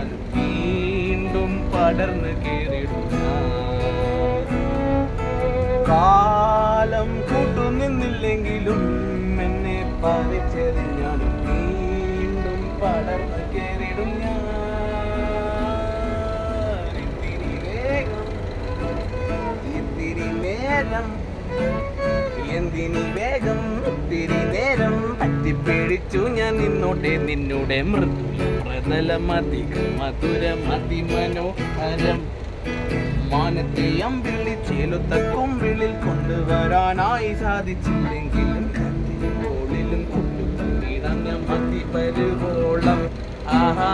ഞാൻ വീണ്ടും പടർന്നു കേറിടും കാലം കൂട്ടുനിന്നില്ലെങ്കിലും എന്നെ പറിച്ചെറിഞ്ഞാലും വീണ്ടും പടർന്നു കേറിടും ഞാൻ ഇത്തിരി നേരം എന്തിനി വേഗം ഇത്തിരി നേരം പറ്റിപ്പിടിച്ചു ഞാൻ നിന്നോടെ മൃദുല പ്രതലമധികം മധുരം അതിമനോഹരം മാനത്തെ അമ്പിളി ചേലുത്ത കൊമ്പിളിൽ കൊണ്ടുവരാനായി സാധിച്ചില്ലെങ്കിലും കത്തിലും കൊണ്ടുപോയി മതി വരുവോളം ആഹാ